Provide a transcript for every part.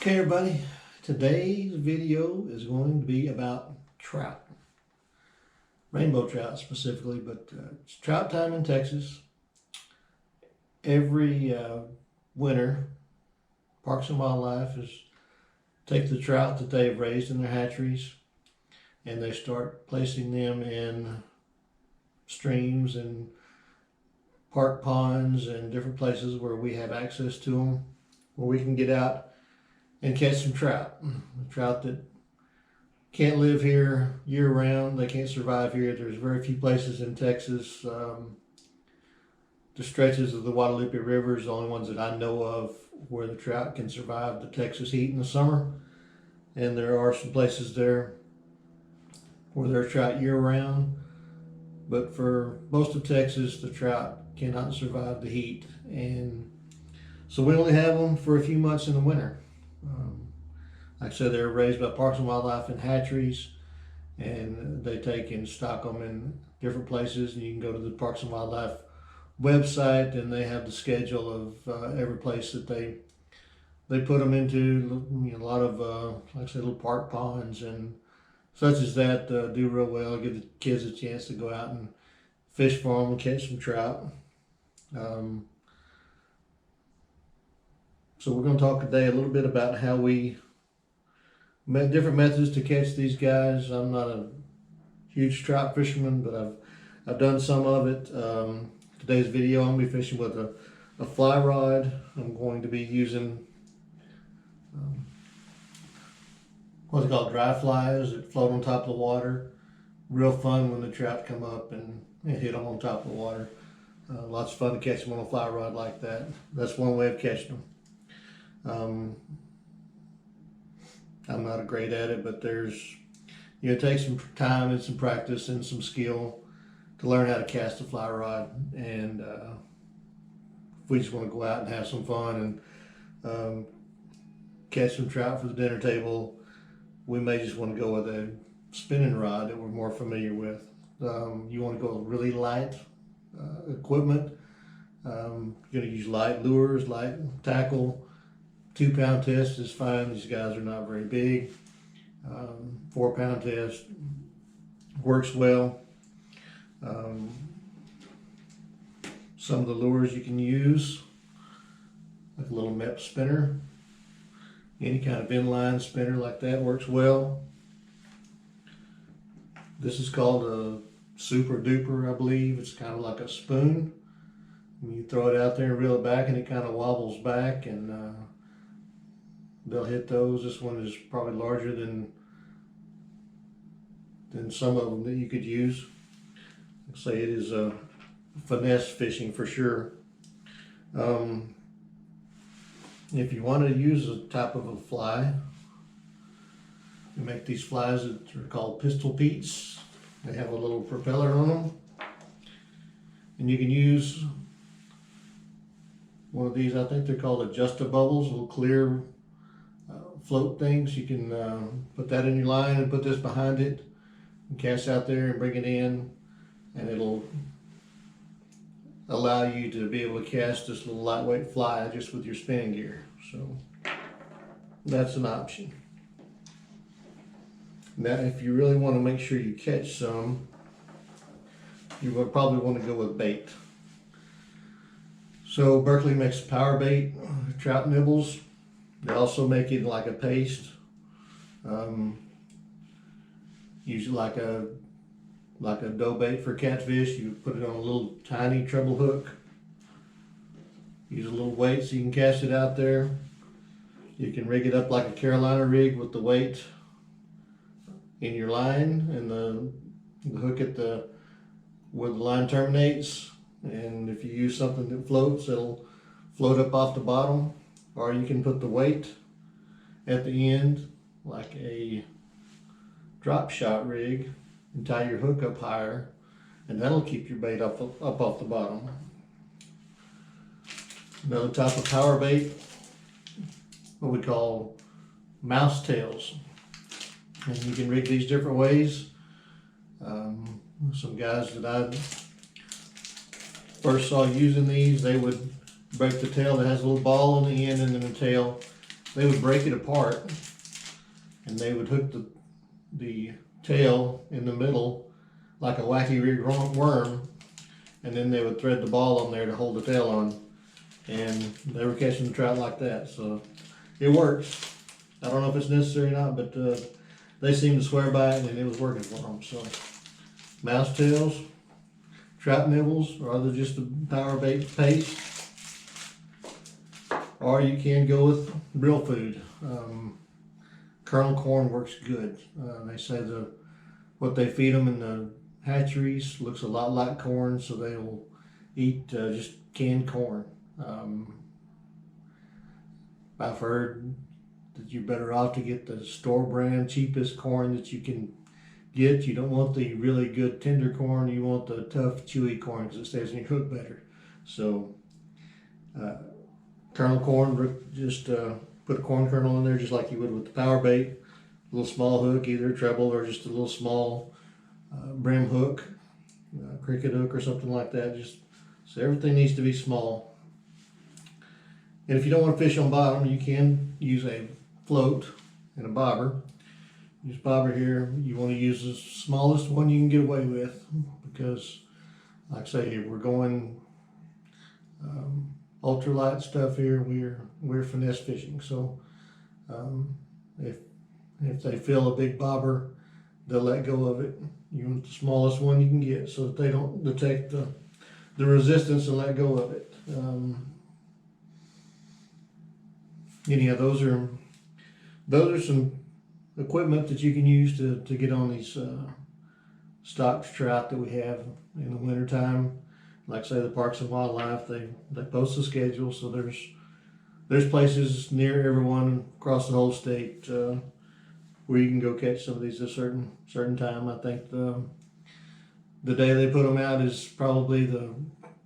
Okay, everybody, today's video is going to be about trout, rainbow trout specifically, but it's trout time in Texas. Every winter, Parks and Wildlife is take the trout that they've raised in their hatcheries and they start placing them in streams and park ponds and different places where we have access to them, where we can get out and catch some trout. Trout that can't live here year round. They can't survive here. There's very few places in Texas. The stretches of the Guadalupe River is the only ones that I know of where the trout can survive the Texas heat in the summer. And there are some places there where there's trout year round. But for most of Texas, the trout cannot survive the heat. And so we only have them for a few months in the winter. Like I said, they're raised by Parks and Wildlife in hatcheries, and they take and stock them in different places. And you can go to the Parks and Wildlife website, and they have the schedule of every place that they put them into. A lot of, like I said, little park ponds and such as that do real well. Give the kids a chance to go out and fish for them and catch some trout. So we're going to talk today a little bit about how we different methods to catch these guys. I'm not a huge trout fisherman, but I've done some of it. Today's video, I'm going to be fishing with a fly rod. I'm going to be using what's called dry flies that float on top of the water. Real fun when the trout come up and hit them on top of the water. Lots of fun to catch them on a fly rod like that. That's one way of catching them. I'm not great at it, but it takes some time and some practice and some skill to learn how to cast a fly rod. And if we just want to go out and have some fun and catch some trout for the dinner table, we may just want to go with a spinning rod that we're more familiar with. You want to go with really light equipment. You're going to use light lures, light tackle. 2-pound test is fine. These guys are not very big. 4-pound test works well. Some of the lures you can use, like a little MEP spinner, any kind of inline spinner like that works well. This is called a super duper, I believe. It's kind of like a spoon. You throw it out there and reel it back, and it kind of wobbles back, and they'll hit those. This one is probably larger than some of them that you could use. I'd say it is a finesse fishing for sure. If you want to use a type of a fly, you make these flies that are called pistol peats. They have a little propeller on them, and you can use one of these. I think they're called adjust-a-bubbles, little clear float things. You can put that in your line and put this behind it and cast out there and bring it in, and it'll allow you to be able to cast this little lightweight fly just with your spinning gear. So that's an option. Now if you really want to make sure you catch some, you will probably want to go with bait. So Berkley makes power bait, trout nibbles. They also make it like a paste. Usually like a dough bait for catfish. You put it on a little tiny treble hook. Use a little weight so you can cast it out there. You can rig it up like a Carolina rig with the weight in your line and the hook at where the line terminates. And if you use something that floats, it'll float up off the bottom. Or you can put the weight at the end like a drop shot rig and tie your hook up higher, and that'll keep your bait up off the bottom. Another type of power bait, what we call mouse tails. And you can rig these different ways. Some guys that I first saw using these, they would break the tail that has a little ball on the end and then the tail, they would break it apart, and they would hook the tail in the middle like a wacky rig worm, and then they would thread the ball on there to hold the tail on, and they were catching the trout like that. So it works. I don't know if it's necessary or not, but they seemed to swear by it, and it was working for them. So mouse tails, trout nibbles, or other just the power bait paste, or you can go with real food. Kernel corn works good. They say what they feed them in the hatcheries looks a lot like corn, so they will eat just canned corn. I've heard that you're better off to get the store brand cheapest corn that you can get. You don't want the really good tender corn. You want the tough chewy corn because it stays in your hook better. So kernel corn, just put a corn kernel in there just like you would with the power bait. A little small hook, either treble or just a little small brim hook, cricket hook or something like that. Just so everything needs to be small. And if you don't want to fish on bottom, you can use a float and a bobber. Use bobber here. You want to use the smallest one you can get away with, because, like I say, we're going ultralight stuff here. We're finesse fishing. So if they feel a big bobber, they'll let go of it. You want the smallest one you can get so that they don't detect the resistance and let go of it. Anyhow, those are some equipment that you can use to get on these stocked trout that we have in the wintertime. Like I say, the Parks and Wildlife, they post the schedule, so there's places near everyone across the whole state where you can go catch some of these at a certain time. I think the day they put them out is probably the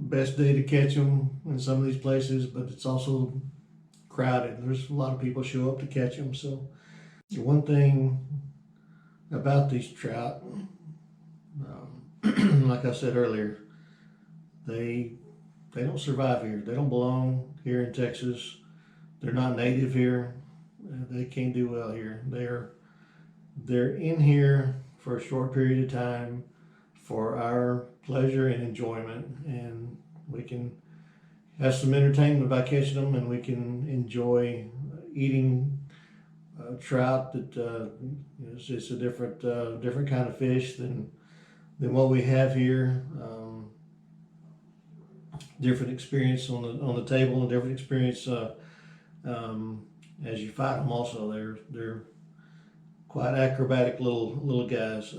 best day to catch them in some of these places, but it's also crowded. There's a lot of people show up to catch them. So the one thing about these trout, like I said earlier, they don't survive here. They don't belong here in Texas. They're not native here. They can't do well here. They're in here for a short period of time for our pleasure and enjoyment, and we can have some entertainment by catching them, and we can enjoy eating trout that it's just a different kind of fish than what we have here. Different experience on the table, and different experience as you fight them. Also, they're quite acrobatic little guys.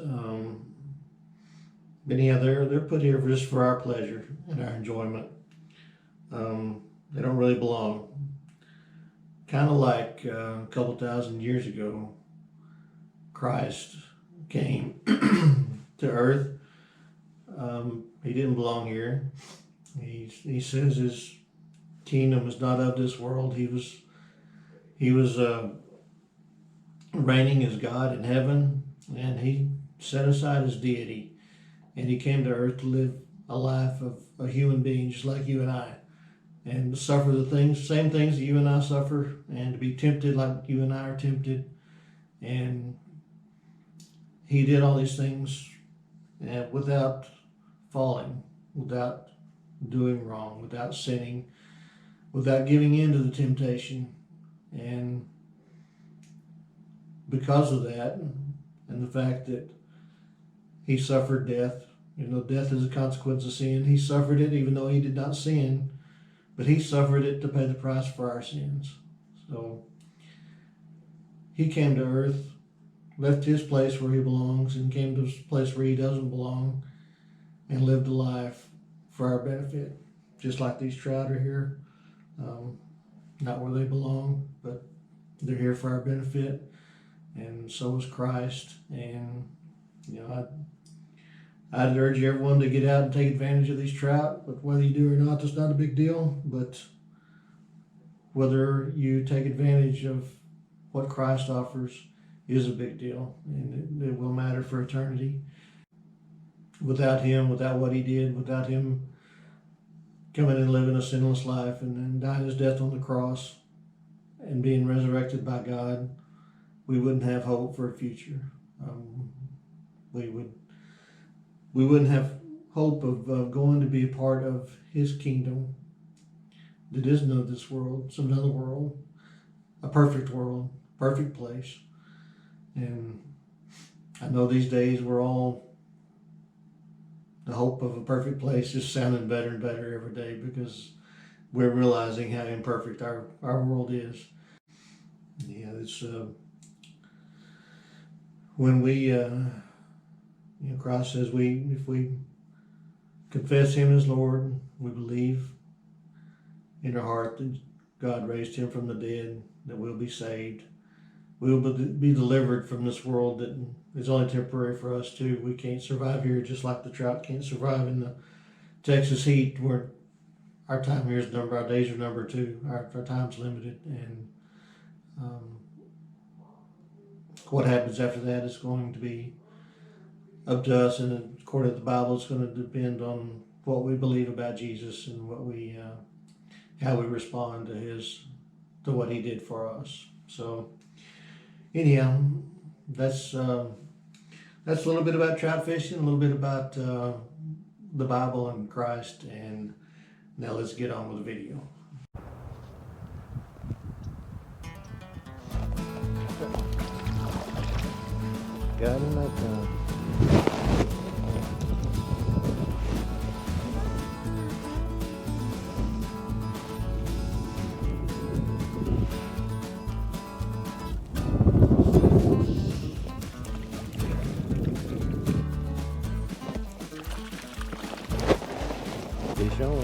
But yeah, they're put here just for our pleasure and our enjoyment. They don't really belong. Kind of like a couple thousand years ago, Christ came to earth. He didn't belong here. He says his kingdom is not of this world. He was reigning as God in heaven, and he set aside his deity, and he came to earth to live a life of a human being just like you and I, and to suffer the same things that you and I suffer, and to be tempted like you and I are tempted. And he did all these things without falling, without doing wrong, without sinning, without giving in to the temptation. And because of that, and the fact that he suffered death, death is a consequence of sin. He suffered it even though he did not sin, but he suffered it to pay the price for our sins. So he came to earth, left his place where he belongs, and came to a place where he doesn't belong, and lived a life for our benefit, just like these trout are here. Not where they belong, but they're here for our benefit, and so is Christ. And I'd urge everyone to get out and take advantage of these trout, but whether you do or not, that's not a big deal. But whether you take advantage of what Christ offers is a big deal, and it will matter for eternity. Without him, without what he did, without him coming and living a sinless life and then dying his death on the cross and being resurrected by God, we wouldn't have hope for a future. We wouldn't have hope of going to be a part of His kingdom that isn't of this world. It's another world, a perfect place. And I know these days the hope of a perfect place is sounding better and better every day, because we're realizing how imperfect our world is. Yeah, it's when we Christ says if we confess Him as Lord, we believe in our heart that God raised Him from the dead, that we'll be saved. We'll be delivered from this world that is only temporary for us too. We can't survive here, just like the trout can't survive in the Texas heat, where our time here is numbered, our days are numbered too. Our time's limited, and what happens after that is going to be up to us, and according to the Bible, it's going to depend on what we believe about Jesus and how we respond to what He did for us. So, anyhow, that's a little bit about trout fishing, a little bit about the Bible and Christ, and now let's get on with the video. Got enough time. Fish on.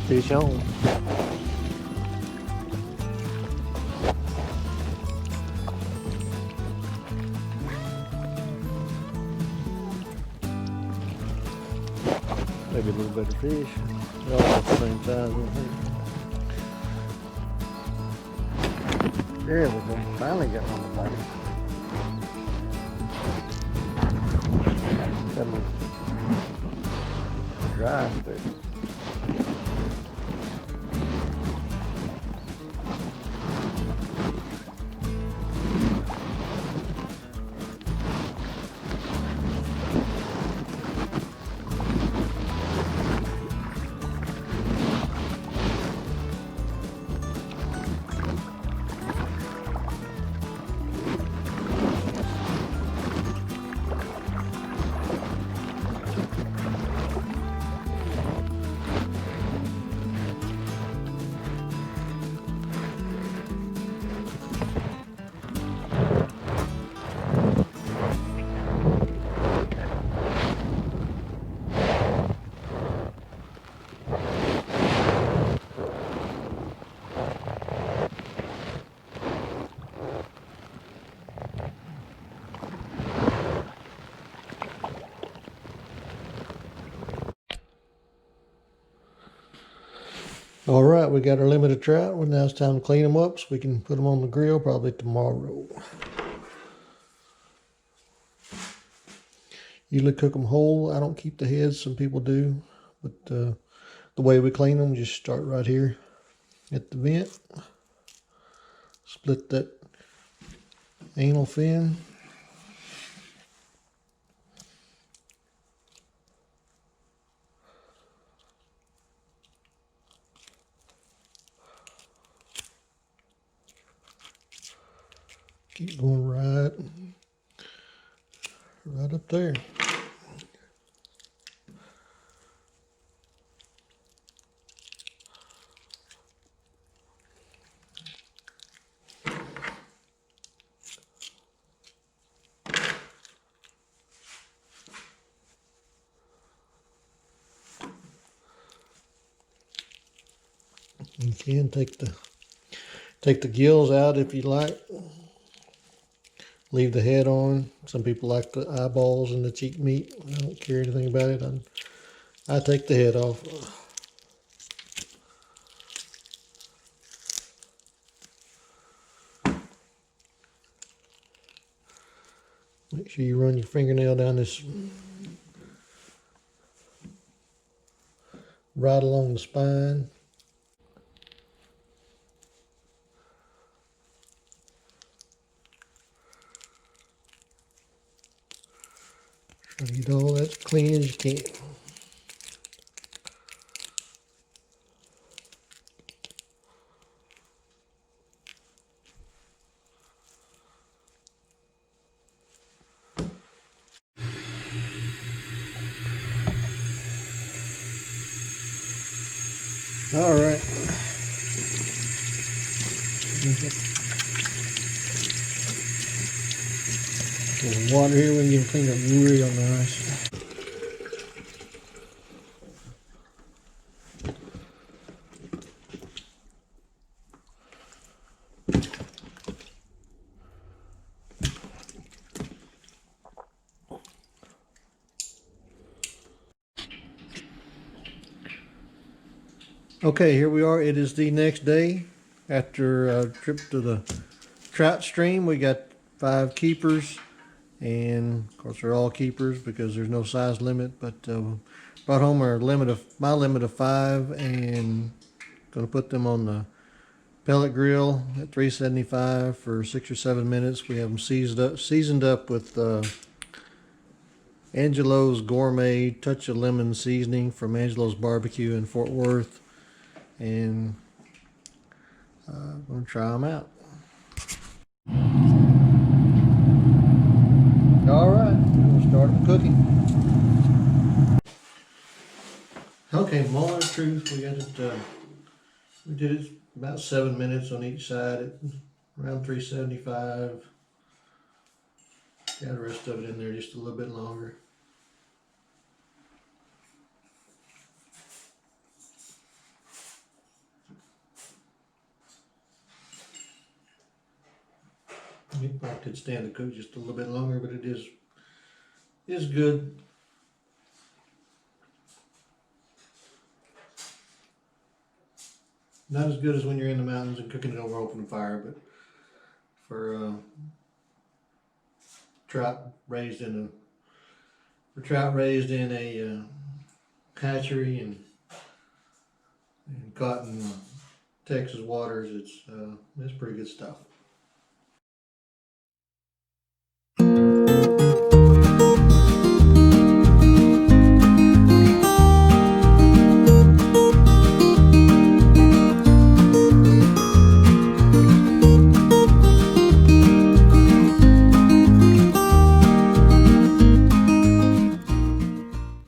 Fish on. Maybe a little better fish. They're all about the same size, I think. There we go. Finally got one to bite. Got a little dry there. All right, we got our limited trout. Well, now it's time to clean them up so we can put them on the grill probably tomorrow. Usually cook them whole. I don't keep the heads. Some people do. But the way we clean them, just start right here at the vent. Split that anal fin. Keep going right up there. You can take the gills out if you like. Leave the head on. Some people like the eyeballs and the cheek meat. I don't care anything about it. I take the head off. Make sure you run your fingernail down this right along the spine. Try to get all that as clean as you can. All right. A little water here, we can get them cleaned up real nice. Okay, here we are. It is the next day after a trip to the trout stream. We got 5 keepers, and of course they're all keepers because there's no size limit. But brought home my limit of 5, and gonna put them on the pellet grill at 375 for 6 or 7 minutes. We have them seasoned up with Angelo's Gourmet Touch of Lemon seasoning from Angelo's Barbecue in Fort Worth, and I'm gonna try them out. All right, we're gonna start them cooking. Okay, moment of truth. We got it. We did it about 7 minutes on each side at around 375. Got the rest of it in there just a little bit longer. It probably could stand to cook just a little bit longer, but it is good. Not as good as when you're in the mountains and cooking it over open fire, but for trout raised in a hatchery and caught in Texas waters, it's pretty good stuff.